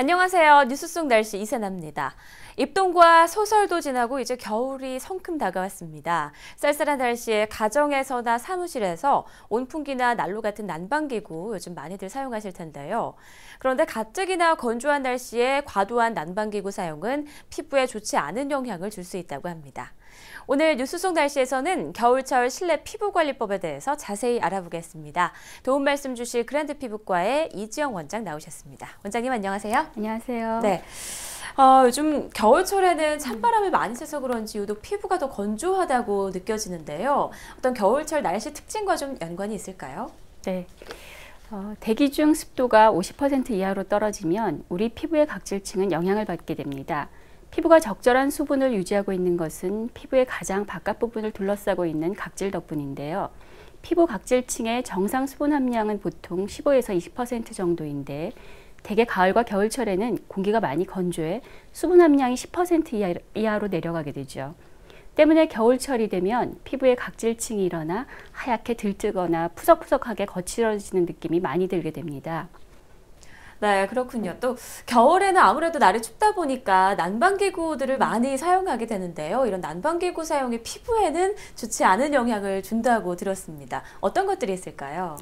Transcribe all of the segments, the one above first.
안녕하세요. 뉴스 속 날씨 이세나입니다. 입동과 소설도 지나고 이제 겨울이 성큼 다가왔습니다. 쌀쌀한 날씨에 가정에서나 사무실에서 온풍기나 난로 같은 난방기구 요즘 많이들 사용하실 텐데요. 그런데 가뜩이나 건조한 날씨에 과도한 난방기구 사용은 피부에 좋지 않은 영향을 줄 수 있다고 합니다. 오늘 뉴스 속 날씨에서는 겨울철 실내 피부관리법에 대해서 자세히 알아보겠습니다. 도움 말씀 주실 그랜드 피부과의 이지영 원장 나오셨습니다. 원장님 안녕하세요. 안녕하세요. 네. 요즘 겨울철에는 찬바람을 많이 쐬서 그런지 유독 피부가 더 건조하다고 느껴지는데요. 어떤 겨울철 날씨 특징과 좀 연관이 있을까요? 네. 대기 중 습도가 50% 이하로 떨어지면 우리 피부의 각질층은 영향을 받게 됩니다. 피부가 적절한 수분을 유지하고 있는 것은 피부의 가장 바깥 부분을 둘러싸고 있는 각질 덕분인데요. 피부 각질층의 정상 수분 함량은 보통 15에서 20% 정도인데 대개 가을과 겨울철에는 공기가 많이 건조해 수분 함량이 10% 이하로 내려가게 되죠. 때문에 겨울철이 되면 피부의 각질층이 일어나 하얗게 들뜨거나 푸석푸석하게 거칠어지는 느낌이 많이 들게 됩니다. 네, 그렇군요. 또 겨울에는 아무래도 날이 춥다 보니까 난방기구들을 많이 사용하게 되는데요. 이런 난방기구 사용이 피부에는 좋지 않은 영향을 준다고 들었습니다. 어떤 것들이 있을까요?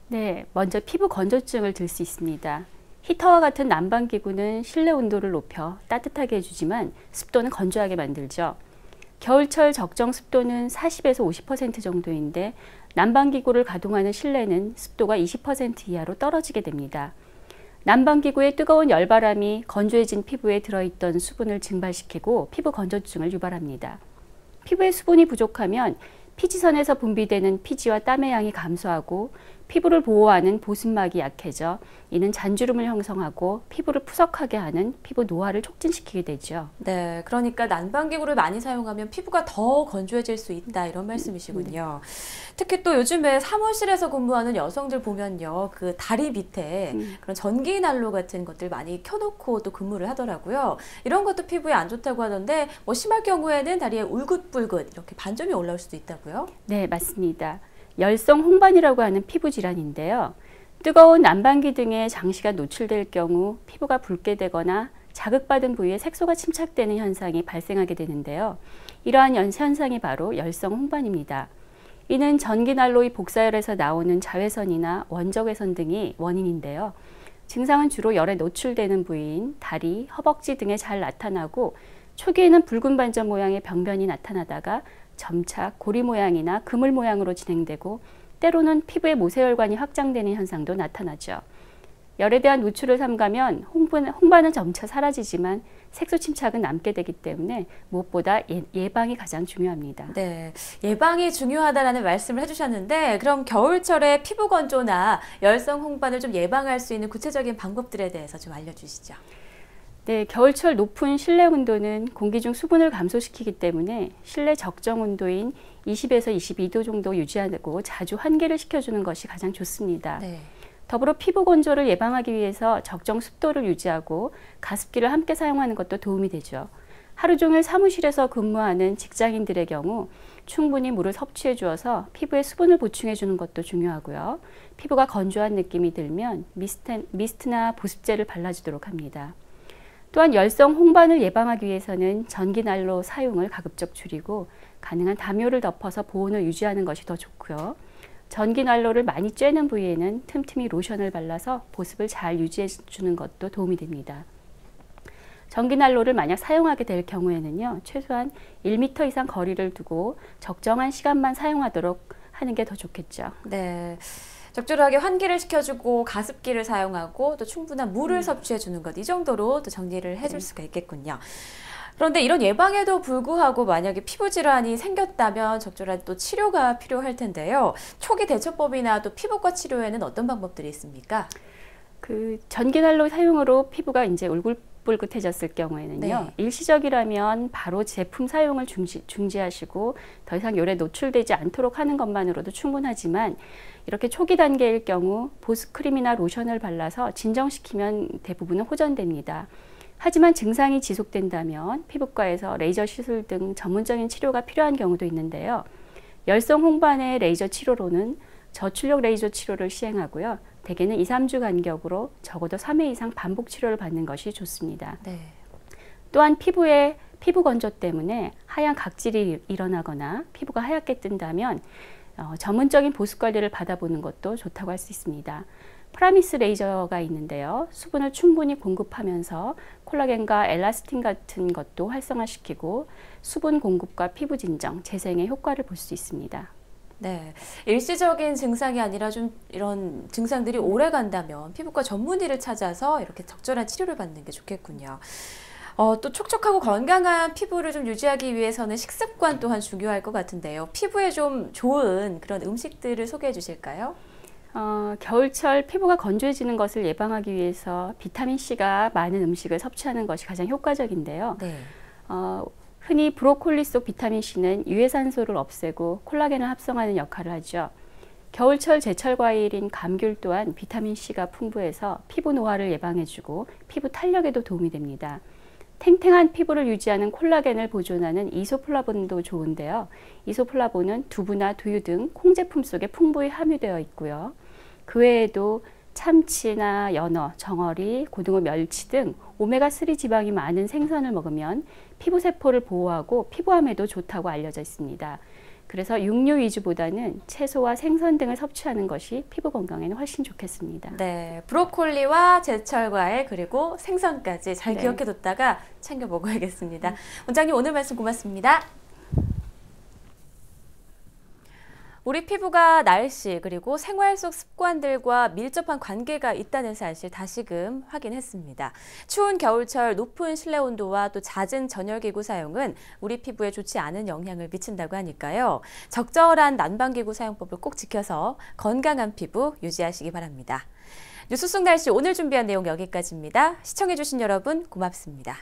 네, 먼저 피부 건조증을 들 수 있습니다. 히터와 같은 난방기구는 실내 온도를 높여 따뜻하게 해주지만 습도는 건조하게 만들죠. 겨울철 적정 습도는 40에서 50% 정도인데 난방기구를 가동하는 실내는 습도가 20% 이하로 떨어지게 됩니다. 난방기구의 뜨거운 열바람이 건조해진 피부에 들어있던 수분을 증발시키고 피부 건조증을 유발합니다. 피부에 수분이 부족하면 피지선에서 분비되는 피지와 땀의 양이 감소하고 피부를 보호하는 보습막이 약해져 이는 잔주름을 형성하고 피부를 푸석하게 하는 피부 노화를 촉진시키게 되죠. 네, 그러니까 난방기구를 많이 사용하면 피부가 더 건조해질 수 있다 이런 말씀이시군요. 특히 또 요즘에 사무실에서 근무하는 여성들 보면요, 그 다리 밑에 그런 전기 난로 같은 것들 많이 켜놓고 또 근무를 하더라고요. 이런 것도 피부에 안 좋다고 하던데 뭐 심할 경우에는 다리에 울긋불긋 이렇게 반점이 올라올 수도 있다고요? 네, 맞습니다. 열성 홍반이라고 하는 피부 질환인데요. 뜨거운 난방기 등에 장시간 노출될 경우 피부가 붉게 되거나 자극받은 부위에 색소가 침착되는 현상이 발생하게 되는데요. 이러한 현상이 바로 열성 홍반입니다. 이는 전기난로의 복사열에서 나오는 자외선이나 원적외선 등이 원인인데요. 증상은 주로 열에 노출되는 부위인 다리, 허벅지 등에 잘 나타나고 초기에는 붉은 반점 모양의 병변이 나타나다가 점차 고리 모양이나 그물 모양으로 진행되고 때로는 피부의 모세혈관이 확장되는 현상도 나타나죠. 열에 대한 노출을 삼가면 홍반은 점차 사라지지만 색소 침착은 남게 되기 때문에 무엇보다 예방이 가장 중요합니다. 네, 예방이 중요하다라는 말씀을 해주셨는데 그럼 겨울철에 피부 건조나 열성 홍반을 좀 예방할 수 있는 구체적인 방법들에 대해서 좀 알려주시죠. 네, 겨울철 높은 실내 온도는 공기 중 수분을 감소시키기 때문에 실내 적정 온도인 20에서 22도 정도 유지하고 자주 환기를 시켜주는 것이 가장 좋습니다. 네. 더불어 피부 건조를 예방하기 위해서 적정 습도를 유지하고 가습기를 함께 사용하는 것도 도움이 되죠. 하루 종일 사무실에서 근무하는 직장인들의 경우 충분히 물을 섭취해 주어서 피부에 수분을 보충해 주는 것도 중요하고요. 피부가 건조한 느낌이 들면 미스트나 보습제를 발라주도록 합니다. 또한 열성 홍반을 예방하기 위해서는 전기난로 사용을 가급적 줄이고 가능한 담요를 덮어서 보온을 유지하는 것이 더 좋고요. 전기난로를 많이 쬐는 부위에는 틈틈이 로션을 발라서 보습을 잘 유지해 주는 것도 도움이 됩니다. 전기난로를 만약 사용하게 될 경우에는요, 최소한 1m 이상 거리를 두고 적정한 시간만 사용하도록 하는 게 더 좋겠죠. 네. 적절하게 환기를 시켜주고 가습기를 사용하고 또 충분한 물을 섭취해주는 것, 이 정도로 또 정리를 해줄 수가 있겠군요. 그런데 이런 예방에도 불구하고 만약에 피부 질환이 생겼다면 적절한 또 치료가 필요할 텐데요. 초기 대처법이나 또 피부과 치료에는 어떤 방법들이 있습니까? 그 전기난로 사용으로 피부가 이제 울긋불긋해졌을 경우에는요, 네. 일시적이라면 바로 제품 사용을 중지하시고 더 이상 열에 노출되지 않도록 하는 것만으로도 충분하지만 이렇게 초기 단계일 경우 보습크림이나 로션을 발라서 진정시키면 대부분은 호전됩니다. 하지만 증상이 지속된다면 피부과에서 레이저 시술 등 전문적인 치료가 필요한 경우도 있는데요. 열성 홍반의 레이저 치료로는 저출력 레이저 치료를 시행하고요. 대개는 2, 3주 간격으로 적어도 3회 이상 반복 치료를 받는 것이 좋습니다. 네. 또한 피부에 피부 건조 때문에 하얀 각질이 일어나거나 피부가 하얗게 뜬다면 전문적인 보습 관리를 받아보는 것도 좋다고 할 수 있습니다. 프라미스 레이저가 있는데요. 수분을 충분히 공급하면서 콜라겐과 엘라스틴 같은 것도 활성화시키고 수분 공급과 피부 진정, 재생에 효과를 볼 수 있습니다. 네, 일시적인 증상이 아니라 좀 이런 증상들이 오래 간다면 피부과 전문의를 찾아서 이렇게 적절한 치료를 받는 게 좋겠군요. 또 촉촉하고 건강한 피부를 좀 유지하기 위해서는 식습관 또한 중요할 것 같은데요. 피부에 좀 좋은 그런 음식들을 소개해 주실까요? 겨울철 피부가 건조해지는 것을 예방하기 위해서 비타민C가 많은 음식을 섭취하는 것이 가장 효과적인데요. 네. 흔히 브로콜리 속 비타민C는 유해산소를 없애고 콜라겐을 합성하는 역할을 하죠. 겨울철 제철 과일인 감귤 또한 비타민C가 풍부해서 피부 노화를 예방해주고 피부 탄력에도 도움이 됩니다. 탱탱한 피부를 유지하는 콜라겐을 보존하는 이소플라본도 좋은데요. 이소플라본은 두부나 두유 등 콩제품 속에 풍부히 함유되어 있고요. 그 외에도 참치나 연어, 정어리, 고등어, 멸치 등 오메가3 지방이 많은 생선을 먹으면 피부 세포를 보호하고 피부암에도 좋다고 알려져 있습니다. 그래서 육류 위주보다는 채소와 생선 등을 섭취하는 것이 피부 건강에는 훨씬 좋겠습니다. 네, 브로콜리와 제철 과일 그리고 생선까지 잘 네. 기억해뒀다가 챙겨 먹어야겠습니다. 원장님 오늘 말씀 고맙습니다. 우리 피부가 날씨 그리고 생활 속 습관들과 밀접한 관계가 있다는 사실 다시금 확인했습니다. 추운 겨울철 높은 실내 온도와 또 잦은 전열기구 사용은 우리 피부에 좋지 않은 영향을 미친다고 하니까요. 적절한 난방기구 사용법을 꼭 지켜서 건강한 피부 유지하시기 바랍니다. 뉴스 속 날씨 오늘 준비한 내용 여기까지입니다. 시청해주신 여러분 고맙습니다.